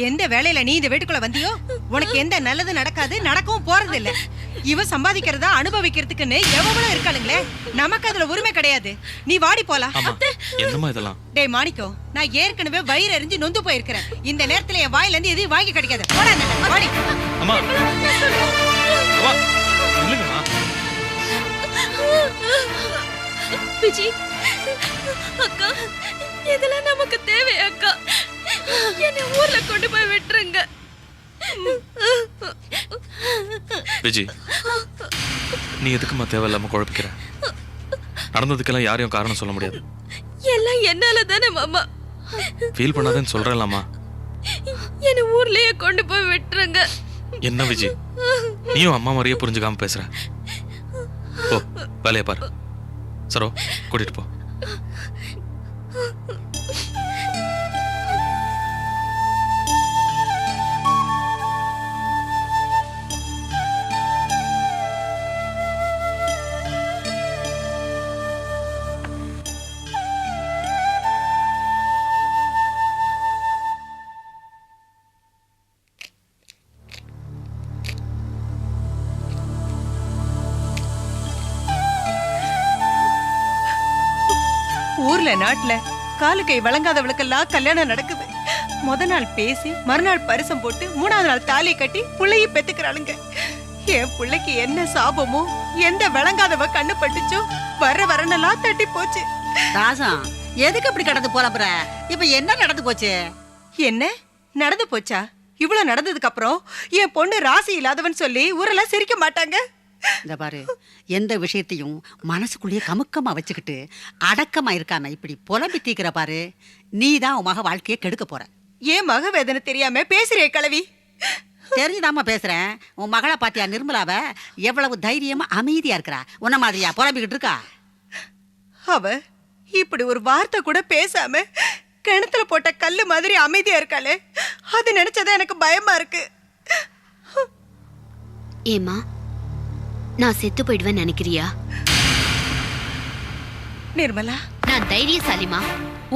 எந்த வேலையில நீ இந்த வீட்டுக்குள்ள வந்தியோ உனக்கு எந்த நல்லது நடக்காது, நடக்கவும் போறது இல்ல. இவ சம்பாதிக்கிறதா அனுபவிக்கிறதுக்குன்னு எவ்வளவு இருக்காளுங்களே, நமக்கு அதுல உரிமை கிடையாது. நீ வாடி போலாம். என்னமா இதெல்லாம்? டேய் மாணிக்கம், நான் ஏற்கனவே வயிறு எரிஞ்சு நொந்து போயிருக்கிறேன். இந்த நேரத்துல என் வாயில இருந்து எதையும் வாங்கி கிடைக்காது. போடா வாடி. அம்மா அம்மா இல்லங்கம்மா. விஜி அக்கா, இதெல்லாம் நமக்கு தேவை அக்கா. என்ன ஊர்ல கொண்டு போய் விட்டுருங்க. விஜி, நீ எதுக்குமா தேவையில்லாம குழப்பிக்கிற? நடந்ததுக்கெல்லாம் யாரையும் காரணம் சொல்ல முடியாது. எல்லாம் என்னால தானே மாமா. ஃபீல் பண்ணாதேன்னு சொல்றேன்லாமா. என்ன ஊர்லயே கொண்டு போய் விட்டுருங்க. என்ன விஜி, நீயும் அம்மா மாதிரியே புரிஞ்சுக்காம பேசுற. போ வேலையை பாரு. சரோ கூட்டிட்டு போ. ஊர்ல நாட்டுல காலு கை வழங்காதவளுக்கெல்லாம் கல்யாணம் நடக்குது. முத நாள் பேசி மறுநாள் பரிசம் போட்டு 3வது நாள் தாலியை கட்டி புள்ளையை பெத்துக்கிறாளுங்க. என் பிள்ளைக்கு என்ன சாபமோ, எந்த விளங்காதவ கண்ணு பட்டுச்சோ வரனெல்லாம் தட்டி போச்சு. ராசம் எதுக்கு இப்படி கடந்து போற? இப்ப என்ன நடந்து போச்சு? என்ன நடந்து போச்சா? இவ்வளவு நடந்ததுக்கு அப்புறம் என் பொண்ணு ராசி இல்லாதவன் சொல்லி ஊரெல்லாம் சிரிக்க மாட்டாங்க. இந்த பாரு, எந்த விஷயத்தையும் மனசுக்குள்ளேயே கமுக்கமா வச்சுக்கிட்டு அடக்கமா இருக்காம இப்படி புலம்பி தீக்கிற பாரு, நீ தான் உன் மக வாழ்க்கையை கெடுக்க போற. ஏன் மக வேதனை தெரியாம பேசுறே கிழவி? தெரிஞ்சுதாமா பேசுறேன். உன் மகளை பாத்தியா நிர்மலாவ? எவ்வளவு தைரியமா அமைதியா இருக்கிறா. உன்ன மாதிரியா புலம்பிக்கிட்டு இருக்கா? அவ இப்படி ஒரு வார்த்தை கூட பேசாம கிணத்துல போட்ட கல்லு மாதிரி அமைதியா இருக்காளே, அது நினைச்சதான் எனக்கு பயமா இருக்கு. ஏமா, நான் செத்து போயிடுவேன் நினைக்கிறியா? நிர்மலா, நான் தைரியசாலிமா.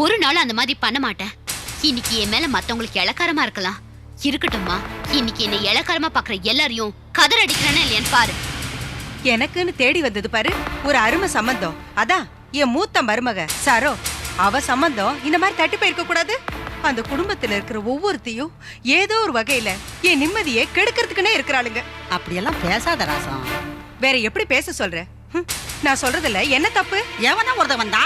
ஒரு நாள் அந்த மாதிரி பண்ண மாட்டேன். இன்னைக்கு என் மேல மத்தவங்களுக்கு இளக்காரமா இருக்கலாம், இருக்கட்டும்மா. இன்னைக்கு என்ன இளக்காரமா பாக்குற எல்லாரையும் கதற அடிக்கிறேன்னு இல்லையான்னு பாரு. எனக்குன்னு தேடி வந்தது பாரு ஒரு அருமை சம்பந்தம். அதான் என் மூத்த மருமக சரோ. அவ சம்பந்தம் இந்த மாதிரி தட்டி போயிருக்க கூடாது. அந்த குடும்பத்துல இருக்கிற ஒவ்வொருத்தையும் ஏதோ ஒரு வகையில என் நிம்மதியை கெடுக்கிறதுக்குன்னே இருக்கிறாளுங்க. அப்படியெல்லாம் பேசாத ராசம். வேற எப்படி பேச சொல்ற? நான் சொல்றதுல என்ன தப்பு? எவனா ஒருத்த வந்தா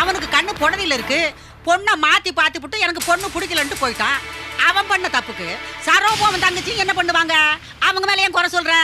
அவனுக்கு கண்ணு புடவையில இருக்கு, பொண்ணை மாத்தி பாத்து விட்டு எனக்கு பொண்ணு பிடிக்கலன்ட்டு போயிட்டான். அவன் பண்ண தப்புக்கு சரோபம் தங்கச்சி என்ன பண்ணுவாங்க? அவங்க மேல ஏன் குறை சொல்ற?